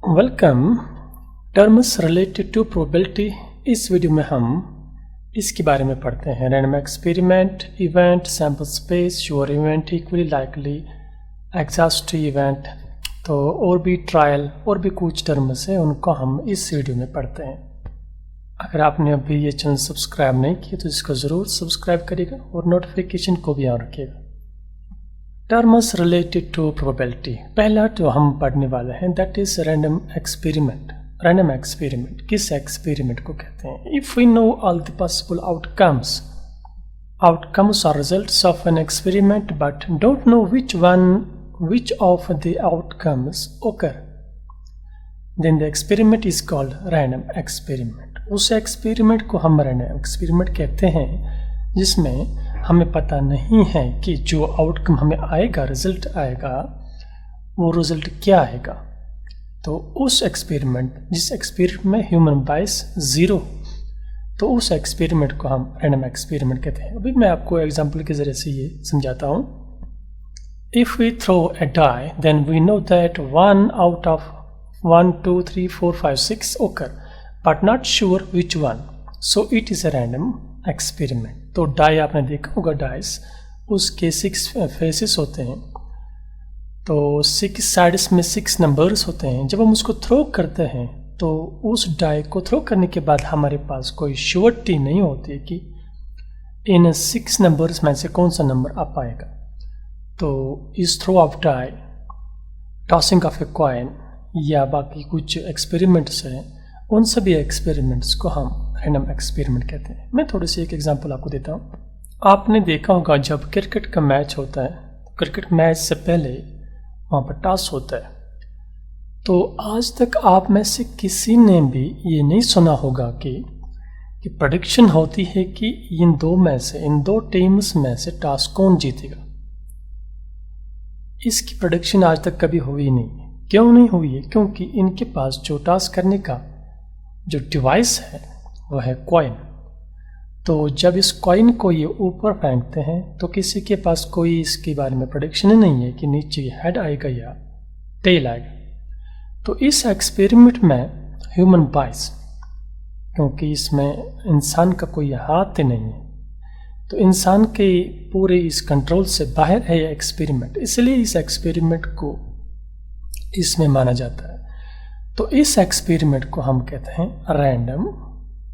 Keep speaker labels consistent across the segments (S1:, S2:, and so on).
S1: Welcome. Terms related to probability. इस video में हम इसके बारे में पढ़ते हैं। Random experiment, event, sample space, sure event, equally likely, exhaustive event. तो और भी ट्रायल और भी कुछ टर्म्स है, उनको हम इस वीडियो में पढ़ते हैं। अगर आपने अभी ये चैनल सब्सक्राइब नहीं किया तो इसको ज़रूर सब्सक्राइब करिएगा और नोटिफिकेशन को भी ऑन रखिएगा। Terms related to probability. पहला जो हम पढ़ने वाले हैं that is random experiment. Random experiment किस एक्सपेरिमेंट को कहते हैं? If we know all the possible outcomes और results of an experiment but don't know which of the outcomes occur, then the experiment is called random experiment. उस experiment को हम random experiment कहते हैं जिसमें हमें पता नहीं है कि जो आउटकम हमें आएगा, रिजल्ट आएगा, वो रिजल्ट क्या आएगा। तो उस एक्सपेरिमेंट, जिस एक्सपेरिमेंट में ह्यूमन बायस ज़ीरो, तो उस एक्सपेरिमेंट को हम रैंडम एक्सपेरिमेंट कहते हैं। अभी मैं आपको एग्जांपल के ज़रिए से ये समझाता हूँ। If we throw a die, then we know that 1 out of 1, 2, 3, 4, 5, 6 occur, but not sure which one. So it is a random experiment. तो डाई आपने देखा होगा, डाइस उसके 6 फेसेस होते हैं, तो 6 साइड्स में 6 नंबर्स होते हैं। जब हम उसको थ्रो करते हैं तो उस डाई को थ्रो करने के बाद हमारे पास कोई श्योरिटी नहीं होती कि इन 6 नंबर्स में से कौन सा नंबर आ पाएगा। तो इस throw of die, tossing of a coin या बाकी कुछ एक्सपेरिमेंट्स हैं, उन सभी एक्सपेरिमेंट्स को हम रैंडम एक्सपेरिमेंट कहते हैं। मैं थोड़ी सी एक एग्जांपल आपको देता हूँ। आपने देखा होगा जब क्रिकेट का मैच होता है, क्रिकेट मैच से पहले वहाँ पर टॉस होता है। तो आज तक आप में से किसी ने भी ये नहीं सुना होगा कि प्रेडिक्शन होती है कि इन दो टीम्स में से टॉस कौन जीतेगा। इसकी प्रेडिक्शन आज तक कभी हुई नहीं है। क्यों नहीं हुई है? क्योंकि इनके पास जो टॉस करने का जो डिवाइस है वह है कॉइन। तो जब इस कॉइन को ये ऊपर फेंकते हैं तो किसी के पास कोई इसके बारे में प्रेडिक्शन नहीं है कि नीचे हेड आएगा या टेल आएगा। तो इस एक्सपेरिमेंट में ह्यूमन बायस, क्योंकि इसमें इंसान का कोई हाथ नहीं है, तो इंसान के पूरे इस कंट्रोल से बाहर है ये एक्सपेरिमेंट, इसलिए इस एक्सपेरिमेंट को इसमें माना जाता है। तो इस एक्सपेरिमेंट को हम कहते हैं रैंडम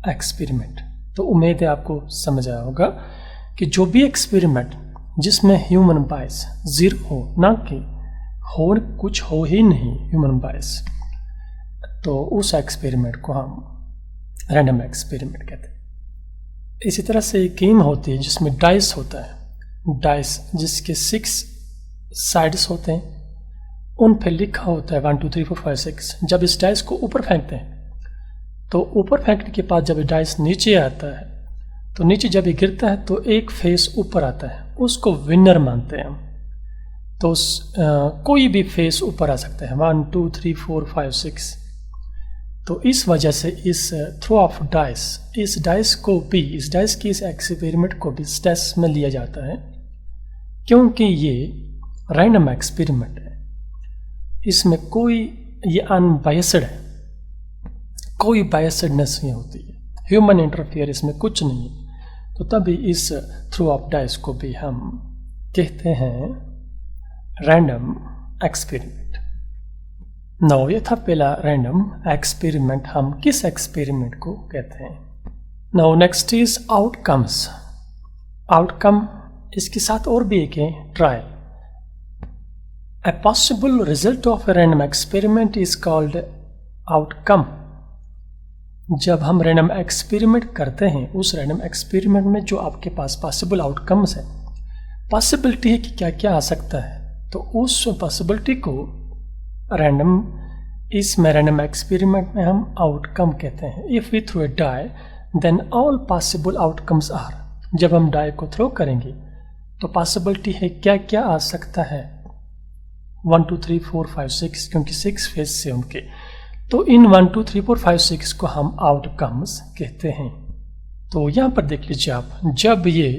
S1: एक्सपेरिमेंट। तो उम्मीद है आपको समझ आया होगा कि जो भी एक्सपेरिमेंट जिसमें ह्यूमन बायस ज़ीरो हो, ना कि कुछ हो ही नहीं ह्यूमन बायस, तो उस एक्सपेरिमेंट को हम रैंडम एक्सपेरिमेंट कहते हैं। इसी तरह से एक गेम होती है जिसमें डाइस होता है, डाइस जिसके 6 साइड्स होते हैं, उन पर लिखा होता है 1, 2, 3, 4, 5, 6। जब इस डाइस को ऊपर फेंकते हैं तो ऊपर फेंकने के बाद जब डाइस नीचे आता है तो नीचे जब ये गिरता है तो एक फेस ऊपर आता है, उसको विनर मानते हैं हम। तो कोई भी फेस ऊपर आ सकता है, 1, 2, 3, 4, 5, 6। तो इस वजह से इस थ्रो ऑफ डाइस, इस डाइस की इस एक्सपेरिमेंट को भी टेस्ट में लिया जाता है, क्योंकि ये रैंडम एक्सपेरिमेंट है। इसमें कोई ये अनबायस्ड है, कोई बायस्डनेस नहीं होती है, ह्यूमन इंटरफेयर इसमें कुछ नहीं है। तो तभी इस थ्रो ऑफ डाइस को भी हम कहते हैं रैंडम एक्सपेरिमेंट। नौ, ये था पहला रैंडम एक्सपेरिमेंट। हम किस एक्सपेरिमेंट को कहते हैं? Now next is outcomes. Outcome, इसके साथ और भी एक है trial. A possible result of a random experiment is called outcome. जब हम रैंडम एक्सपेरिमेंट करते हैं, उस रैंडम एक्सपेरिमेंट में जो आपके पास पॉसिबल आउटकम्स है, पॉसिबिलिटी है कि क्या क्या आ सकता है, तो उस पॉसिबिलिटी को इसमें रैंडम एक्सपेरिमेंट में हम आउटकम कहते हैं। If we throw a die then all possible outcomes are. जब हम डाई को थ्रो करेंगे तो पॉसिबिलिटी है क्या क्या आ सकता है, 1, 2, 3, 4, 5, 6, क्योंकि 6 फेस से उनके। तो इन 1, 2, 3, 4, 5, 6 को हम आउटकम्स कहते हैं। तो यहाँ पर देख लीजिए आप, जब ये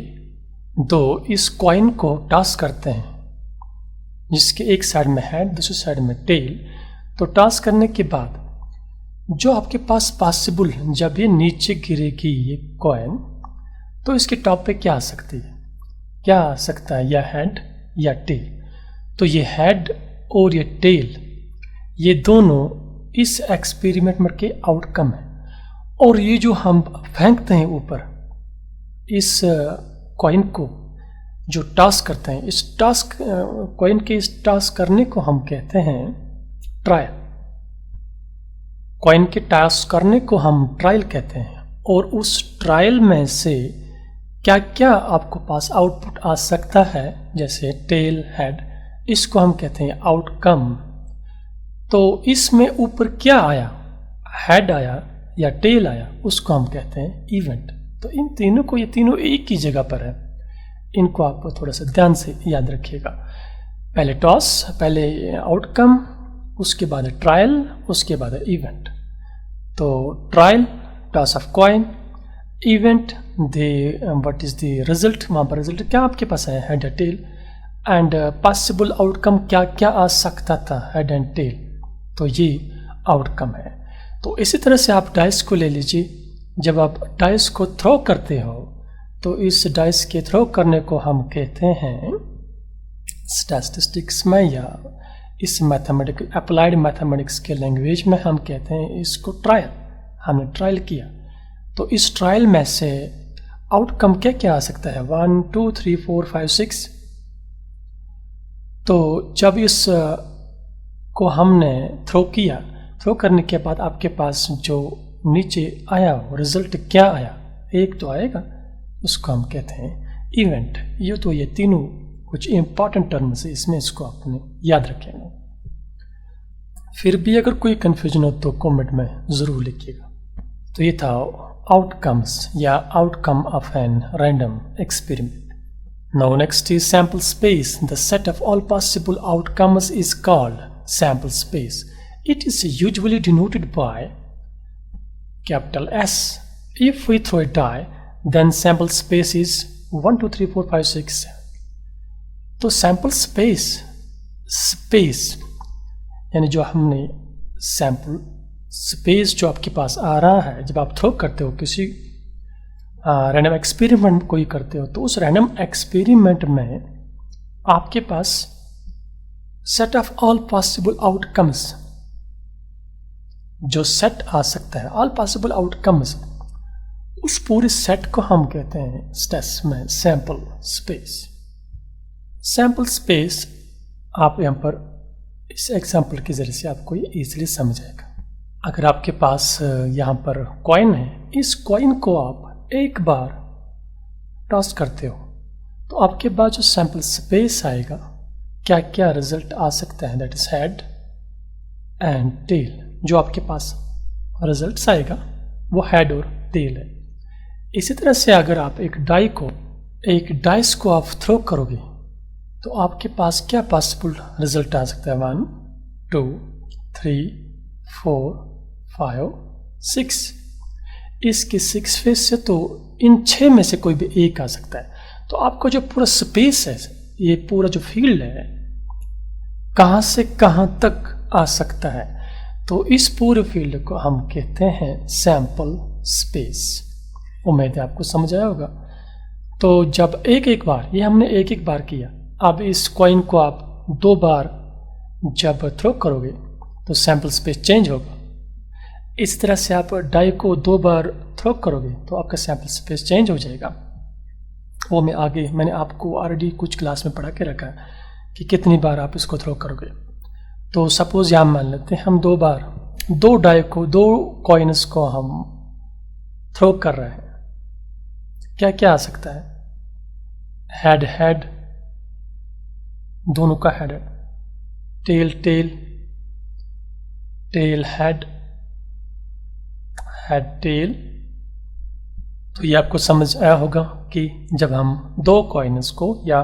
S1: दो इस कॉइन को टॉस करते हैं जिसके एक साइड में हेड, दूसरी साइड में टेल, तो टॉस करने के बाद जो आपके पास पॉसिबल, जब ये नीचे गिरेगी ये कॉइन, तो इसके टॉप पे क्या आ सकती है, क्या आ सकता है, या हेड या टेल। तो ये हेड और ये टेल, ये दोनों इस एक्सपेरिमेंट में के आउटकम है। और ये जो हम फेंकते हैं ऊपर इस कॉइन को, जो टॉस करते हैं, इस टॉस कॉइन के इस टॉस करने को हम कहते हैं ट्रायल। कॉइन के टॉस करने को हम ट्रायल कहते हैं। और उस ट्रायल में से क्या क्या आपको पास आउटपुट आ सकता है, जैसे टेल, हेड, इसको हम कहते हैं आउटकम। तो इसमें ऊपर क्या आया, हेड आया या टेल आया, उसको हम कहते हैं इवेंट। तो इन तीनों को, ये तीनों एक ही जगह पर है, इनको आप थोड़ा सा ध्यान से याद रखिएगा। पहले टॉस, पहले आउटकम, उसके बाद ट्रायल, उसके बाद इवेंट। तो trial, toss of coin, event, what is the result, वहाँ पर रिजल्ट क्या आपके पास है, हेड या टेल, एंड पॉसिबल आउटकम क्या क्या आ सकता था, हेड एंड टेल। तो ये आउटकम है। तो इसी तरह से आप डाइस को ले लीजिए। जब आप डाइस को थ्रो करते हो तो इस डाइस के थ्रो करने को हम कहते हैं स्टैटिस्टिक्स में, या इस मैथमेटिकल अप्लाइड मैथमेटिक्स के लैंग्वेज में हम कहते हैं इसको ट्रायल। हमने ट्रायल किया, तो इस ट्रायल में से आउटकम क्या क्या आ सकता है, 1 2 3 4 5 6। तो जब इस को हमने थ्रो किया, थ्रो करने के बाद आपके पास जो नीचे आया रिजल्ट क्या आया, एक तो आएगा, उसको हम कहते हैं इवेंट। ये तीनों कुछ इंपॉर्टेंट टर्म्स है, इसमें इसको आपने याद रखेंगे। फिर भी अगर कोई कंफ्यूजन हो तो कमेंट में ज़रूर लिखिएगा। तो ये था आउटकम्स या outcome of an random experiment. Now next is sample space. The set of all possible outcomes is called sample space. It is usually denoted by capital S. If we throw a die, then sample space is 1 2 3 4 5 6 7. तो sample space यानी जो हमने sample space जो आपके पास आ रहा है, जब आप थ्रो करते हो किसी रैंडम एक्सपेरिमेंट कोई करते हो, तो उस रैंडम एक्सपेरिमेंट में आपके पास set of all possible outcomes, जो सेट आ सकता है, ऑल पॉसिबल आउटकम्स, उस पूरे सेट को हम कहते हैं स्टेस में सैंपल स्पेस। सैंपल स्पेस आप यहाँ पर इस एग्जांपल के जरिए से आपको ये ईजिली समझ आएगा। अगर आपके पास यहाँ पर कॉइन है, इस कॉइन को आप एक बार टॉस करते हो तो आपके पास जो सैंपल स्पेस आएगा, क्या क्या रिजल्ट आ सकता है, that is head and tail. जो आपके पास रिजल्ट्स आएगा वो हेड और टेल है। इसी तरह से अगर आप एक डाइस को आप थ्रो करोगे तो आपके पास क्या पॉसिबल रिजल्ट आ सकता है, 1 2 3 4 5 6। इसके 6 फेस से तो इन 6 में से कोई भी एक आ सकता है। तो आपको जो पूरा स्पेस है, ये पूरा जो फील्ड है, कहाँ से कहाँ तक आ सकता है, तो इस पूरे फील्ड को हम कहते हैं सैंपल स्पेस। उम्मीद है आपको समझ आया होगा। तो जब एक बार, ये हमने एक बार किया, अब इस कॉइन को आप 2 बार जब थ्रो करोगे तो सैंपल स्पेस चेंज होगा। इस तरह से आप डाई को 2 बार थ्रो करोगे तो आपका सैंपल स्पेस चेंज हो जाएगा। वो मैंने आपको ऑलरेडी कुछ क्लास में पढ़ा के रखा है कि कितनी बार आप इसको थ्रो करोगे। तो सपोज यहाँ मान लेते हैं हम 2 बार 2 डाई को 2 कॉइन्स को हम थ्रो कर रहे हैं, क्या क्या आ सकता है, हेड दोनों का हेड है, टेल हेड टेल। तो ये आपको समझ आया होगा कि जब हम 2 कॉइन्स को या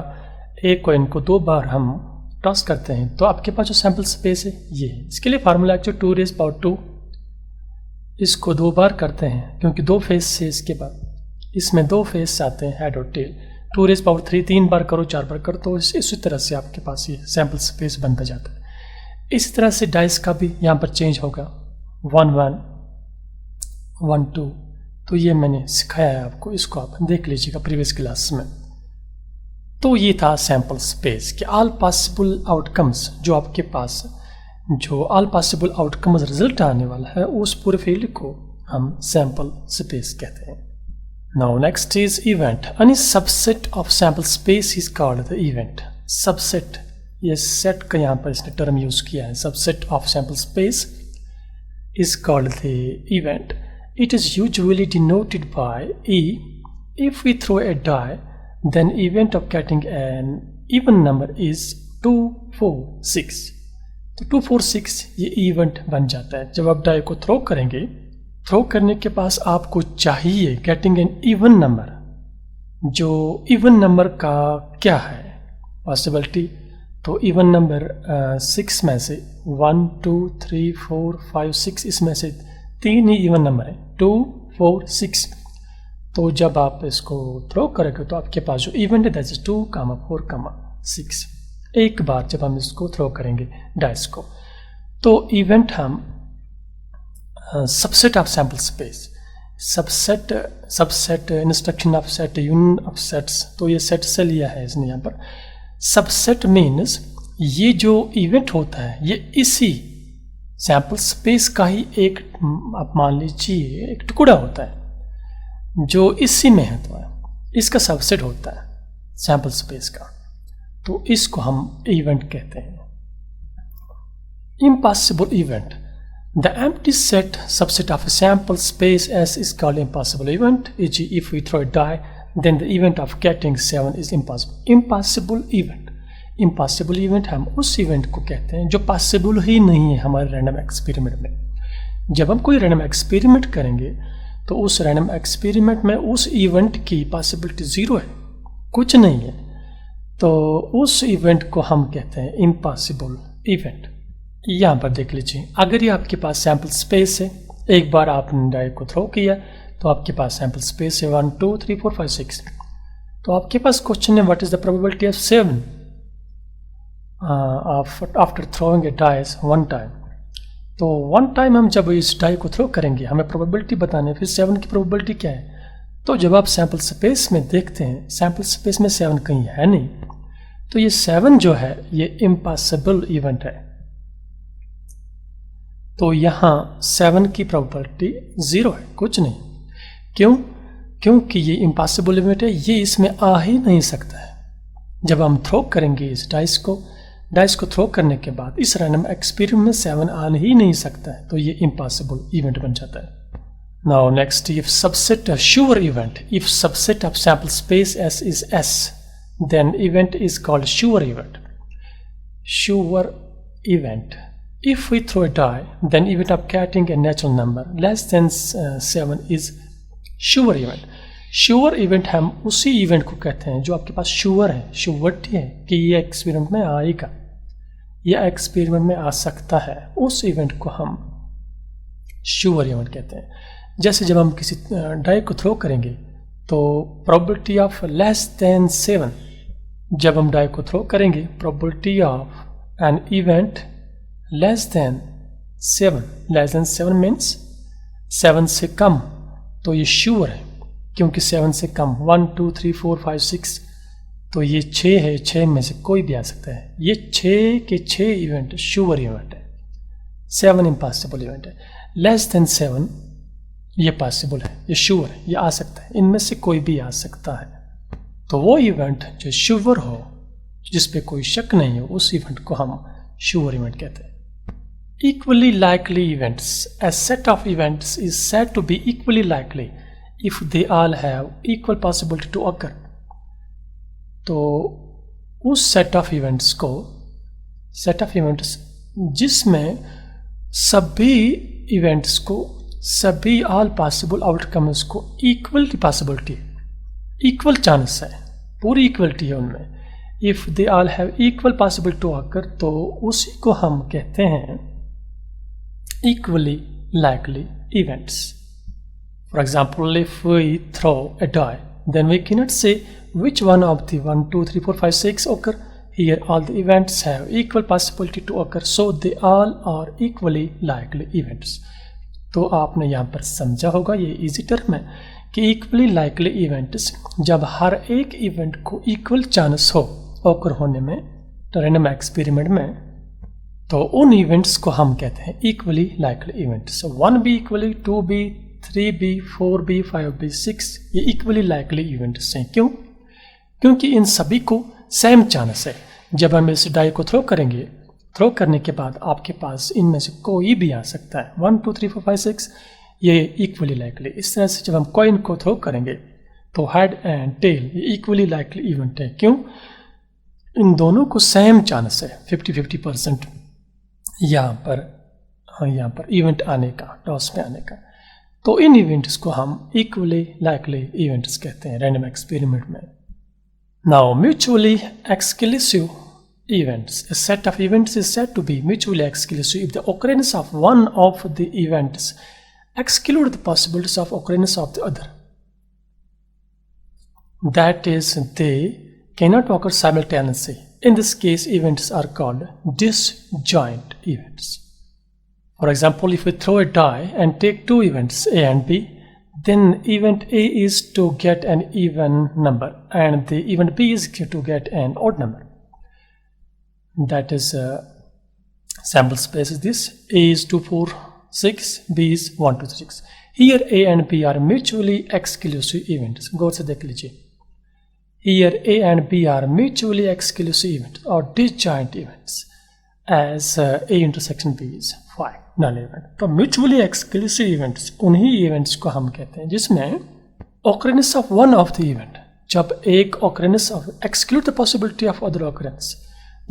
S1: एक कॉइन को 2 बार हम टॉस करते हैं तो आपके पास जो सैंपल स्पेस है ये है। इसके लिए फार्मूला एक्चुअली 2 रेज़ पावर 2, इसको 2 बार करते हैं क्योंकि 2 फेस से इसके बाद इसमें 2 फेस आते हैं, हेड और टेल। 2 रेज़ पावर 3 3 बार करो, 4 बार करो, तो इसी तरह से आपके पास ये सैंपल स्पेस बनता जाता है। इसी तरह से डाइस का भी यहाँ पर चेंज होगा 1 1 1 2। तो ये मैंने सिखाया है आपको, इसको आप देख लीजिएगा प्रीवियस क्लास में। तो ये था सैम्पल स्पेस कि ऑल पॉसिबल आउटकम्स, जो आपके पास जो ऑल पॉसिबल आउटकम्स रिजल्ट आने वाला है उस पूरे फील्ड को हम सैम्पल स्पेस कहते हैं। Now next is event. Any subset of sample space is called the event. Subset, ये सेट का यहाँ पर इसने टर्म यूज किया है। Subset of sample space is called the event. It is usually denoted by E. If we throw a die, then event of getting an even number is 2 4 6. तो 2 4 6 ये event बन जाता है। जब आप डाई को थ्रो करेंगे, थ्रो करने के पास आपको चाहिए गेटिंग एन इवन नंबर। जो इवन नंबर का क्या है पॉसिबिलिटी, तो इवन नंबर 6 में से 1 2 3 4 5 6, इसमें से 3 ही इवन नंबर है 2 4 6। तो जब आप इसको थ्रो करेंगे तो आपके पास जो इवेंट है दैट इज 2 4 6। एक बार जब हम इसको थ्रो करेंगे डाइस को, तो इवेंट हम subset of sample space, subset instruction of set, union of sets, तो ये सेट से लिया है इसने यहाँ पर। सबसेट मीन्स ये जो इवेंट होता है ये इसी सैम्पल स्पेस का ही एक, आप मान लीजिए एक टुकड़ा होता है जो इसी में है, तो इसका सबसेट होता है सैम्पल स्पेस का, तो इसको हम इवेंट कहते हैं। Impossible event. The empty set subset of a sample space S is called impossible event. E.g. if we throw a die, then the event of getting 7 is impossible. Impossible event. Impossible event हम उस event को कहते हैं जो possible ही नहीं है हमारे random experiment में। जब हम कोई रैंडम एक्सपेरिमेंट करेंगे तो उस रैंडम एक्सपेरिमेंट में उस इवेंट की पॉसिबिलिटी 0 है, कुछ नहीं है, तो उस इवेंट को हम कहते हैं इम्पॉसिबल इवेंट। यहाँ पर देख लीजिए, अगर ये आपके पास सैम्पल स्पेस है, एक बार आपने डाई को थ्रो किया तो आपके पास सैम्पल स्पेस है 1 2 3 4 5 6। तो आपके पास क्वेश्चन है what is the probability of 7 after throwing A dice 1 time. तो 1 टाइम हम जब इस डाई को थ्रो करेंगे हमें प्रोबेबिलिटी बतानी है, फिर 7 की प्रोबेबिलिटी क्या है। तो जब आप सैम्पल स्पेस में देखते हैं, सैम्पल स्पेस में 7 कहीं है नहीं, तो ये 7 जो है ये इम्पॉसिबल इवेंट है। तो यहाँ 7 की प्रोबेबिलिटी 0 है, कुछ नहीं। क्यों? क्योंकि ये इम्पॉसिबल इवेंट है, ये इसमें आ ही नहीं सकता है। जब हम थ्रो करेंगे इस डाइस को थ्रो करने के बाद इस रैंडम एक्सपेरिमेंट में 7 आ ही नहीं सकता है, तो ये इम्पॉसिबल इवेंट बन जाता है। Now next, if subset sure event. If subset of sample space S is S, then event is called sure event. Sure event. If we throw a die, then event of getting a natural number less than 7 is sure event. Sure event हम उसी event को कहते हैं जो आपके पास sure है, surety है कि ये एक्सपेरिमेंट में आएगा, ये एक्सपेरिमेंट में आ सकता है, उस इवेंट को हम श्योर इवेंट कहते हैं। जैसे जब हम किसी डाई को थ्रो करेंगे तो प्रोबेबिलिटी ऑफ लेस देन 7, जब हम डाई को थ्रो करेंगे probability of an event less than 7 means 7 से कम, तो ये श्योर है। क्योंकि 7 से कम 1 2 3 4 5 6, तो ये 6 है, 6 में से कोई भी आ सकता है। ये 6 के 6 इवेंट श्योर इवेंट है, 7 इम्पॉसिबल इवेंट है। लेस देन 7 ये पॉसिबल है, ये श्योर है, ये आ सकता है, इनमें से कोई भी आ सकता है। तो वो इवेंट जो श्योर हो, जिस पे कोई शक नहीं हो, उस इवेंट को हम श्योर इवेंट कहते हैं। Equally likely events. A set of events is said to be equally likely if they all have equal possibility to occur. तो उस सेट ऑफ इवेंट्स को, सेट ऑफ इवेंट्स जिसमें सभी इवेंट्स को, सभी ऑल पॉसिबल आउटकम्स को equal possibility, equal chance है, पूरी इक्वलिटी है उनमें। If they all have equal possibility to occur, तो उसी को हम कहते हैं equally likely events. For example, if we throw a die, then we cannot say which one of the 1 2 3 4 5 6 occur here all the events have equal possibility to occur, so they all are equally likely events. तो आपने यहाँ पर समझा होगा, ये easy term है कि equally likely events, जब हर एक इवेंट को इक्वल चांस हो ओकर होने में रैंडम एक्सपेरिमेंट में, तो उन इवेंट्स को हम कहते हैं equally likely events. 1b equally 2b 3b 4b 5b 6 ये इक्वली लाइकली इवेंट्स हैं. क्यों? क्योंकि इन सभी को सेम चांस है. जब हम इस डाई को थ्रो करेंगे, थ्रो करने के बाद आपके पास इनमें से कोई भी आ सकता है. 1 2 3 4 5 6 ये इक्वली लाइकली. इस तरह से जब हम कॉइन को थ्रो करेंगे तो हेड एंड टेल ये इक्वली लाइकली इवेंट है. क्यों? इन दोनों को सेम चांस है 50-50% यहाँ पर इवेंट आने का, टॉस में आने का. तो इन इवेंट्स को हम इक्वली लाइकली इवेंट्स कहते हैं रैंडम एक्सपेरिमेंट में. Now, mutually exclusive events. A set of events is said to be mutually exclusive if the occurrence of one of the events excludes the possibilities of occurrence of the other. That is, they cannot occur simultaneously. In this case, events are called disjoint events. For example, if we throw a die and take two events A and B, then event A is to get an even number and the event B is to get an odd number. That is sample space is this. A is 2 4 6, B is 1 2 3 6. Here A and B are mutually exclusive events. गौर से देख लीजिए. Here A and B are mutually exclusive events or disjoint events, as A intersection B is 5. Null event. तो mutually exclusive events उन्हीं events को हम कहते हैं जिसमें occurrence of one of the event, जब एक occurrence of exclude the possibility of other occurrence,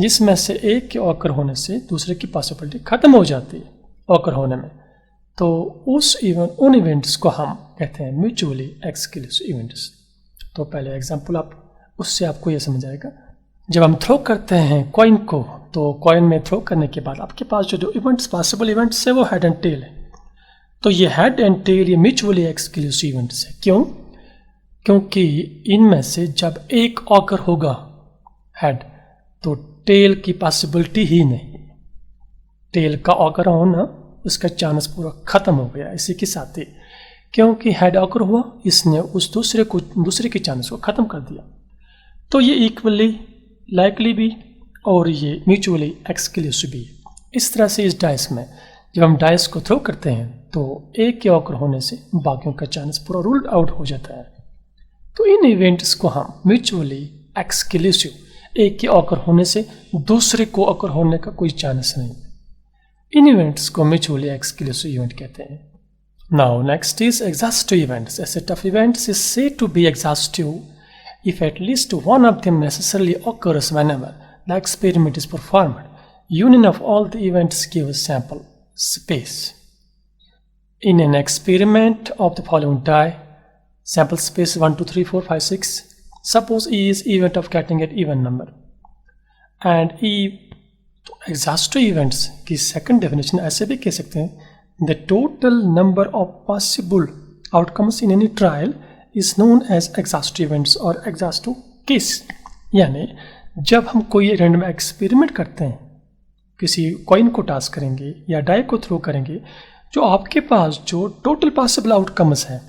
S1: जिसमें से एक के ऑकर होने से दूसरे की पॉसिबिलिटी खत्म हो जाती है ऑकर होने में, तो उन इवेंट्स को हम कहते हैं म्यूचुअली एक्सक्लूसिव इवेंट्स. तो पहले एग्जांपल उससे आपको ये समझ आएगा. जब हम थ्रो करते हैं कॉइन को, तो कॉइन में थ्रो करने के बाद आपके पास जो इवेंट्स पॉसिबल इवेंट्स है वो हेड एंड टेल है. तो ये हेड एंड टेल ये म्यूचुअली एक्सक्लूसिव इवेंट्स है. क्यों? क्योंकि इनमें से जब एक ऑकर होगा हेड, तो टेल की पॉसिबिलिटी ही नहीं. टेल का ऑकर होना उसका चांस पूरा खत्म हो गया इसी के साथ ही. क्योंकि हेड ऑकर हुआ, इसने उस दूसरे के चांस को खत्म कर दिया. तो ये इक्वली लाइकली भी और ये म्यूचुअली एक्सक्लूसिव भी. इस तरह से इस डाइस में जब हम डाइस को थ्रो करते हैं तो एक के ऑकर होने से बाकियों का चांस पूरा रूल्ड आउट हो जाता है. तो इन इवेंट्स को हम म्यूचुअली एक्सक्लूसिव, एक के ऑकर होने से दूसरे को ऑकर होने का कोई चांस नहीं, इन इवेंट्स को म्यूचुअली एक्सक्लूसिव इवेंट कहते हैं. Now next is exhaustive events. A set of events is said to be exhaustive if at least one of them necessarily occurs whenever the experiment is performed. Union of all the events gives sample space. In an experiment of the following die, sample space 1 2 3 4 5 6, suppose E is event of getting an even number and E. exhaustive events की second definition ऐसे भी कह सकते हैं, the total number of possible outcomes in any trial is known as exhaustive events or exhaustive case. यानी जब हम कोई रैंडम एक्सपेरिमेंट करते हैं, किसी कॉइन को टॉस करेंगे या डाई को थ्रो करेंगे, जो आपके पास जो टोटल पॉसिबल आउटकम्स हैं,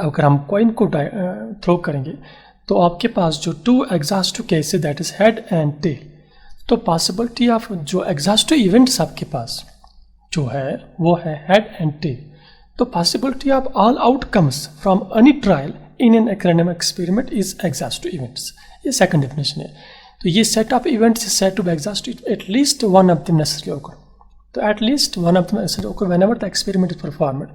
S1: अगर हम कॉइन को थ्रो करेंगे तो आपके पास जो two exhaustive cases that is head and tail, तो पॉसिबिलिटी ऑफ जो एग्जॉस्टिव इवेंट्स आपके पास जो है वो है हेड एंड टेल. तो possibility of all outcomes from any trial in an random experiment is exhaustive events. ये सेकंड डेफिनेशन है. तो ये set of events is said to be exhaustive at least one of them necessary occur. तो at least one of them necessary occur whenever the experiment is performed.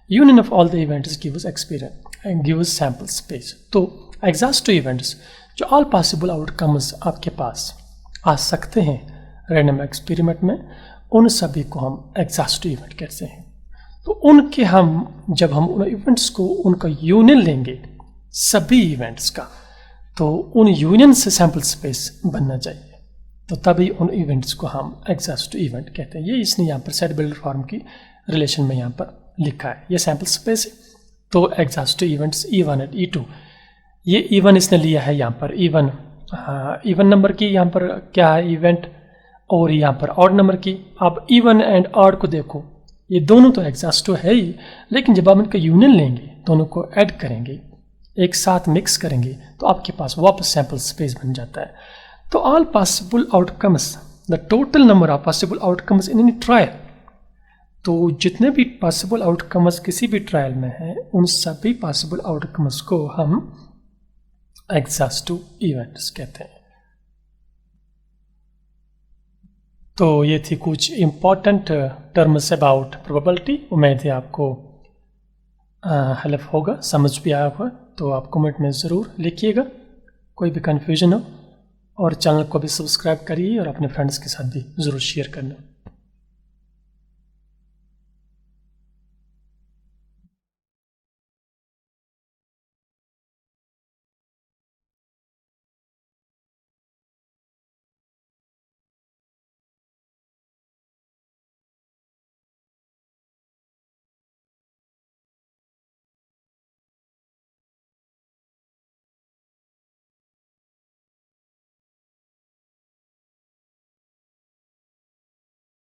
S1: Union of all the events gives experiment and gives sample space. तो exhaustive events जो all possible outcomes आपके पास आ सकते हैं random experiment में, उन सभी को हम एग्जॉस्टिव इवेंट कहते हैं. तो उनके हम जब हम उन इवेंट्स को उनका यूनियन लेंगे सभी इवेंट्स का, तो उन यूनियन से सैंपल स्पेस बनना चाहिए, तो तभी उन इवेंट्स को हम एग्जॉस्टिव इवेंट कहते हैं. ये इसने यहाँ पर सेट बिल्डर फॉर्म की रिलेशन में यहाँ पर लिखा है. ये सैंपल स्पेस है, तो एग्जॉस्टिव इवेंट्स E1 और E2, ये E1 इसने लिया है यहाँ पर E1 हाँ, इवन नंबर की यहाँ पर क्या है इवेंट, और यहाँ पर ऑड नंबर की। आप इवन एंड ऑड को देखो, ये दोनों तो एग्जॉस्टिव है ही, लेकिन जब आप इनका यूनियन लेंगे, दोनों को ऐड करेंगे, एक साथ मिक्स करेंगे, तो आपके पास वापस सैंपल स्पेस बन जाता है। तो all possible outcomes, the total number of possible outcomes in any trial, तो जितने भी पॉसिबल आउटकम्स किसी भी ट्रायल में हैं, उन सभी पॉसिबल आउटकम्स को हम एग्जॉस्टिव इवेंट्स कहते हैं। तो ये थी कुछ इम्पॉर्टेंट टर्म्स अबाउट प्रोबेबिलिटी। उम्मीद है आपको हेल्प होगा, समझ भी आया होगा। तो आप कमेंट में ज़रूर लिखिएगा कोई भी कन्फ्यूजन हो, और चैनल को भी सब्सक्राइब करिए और अपने फ्रेंड्स के साथ भी ज़रूर शेयर करना।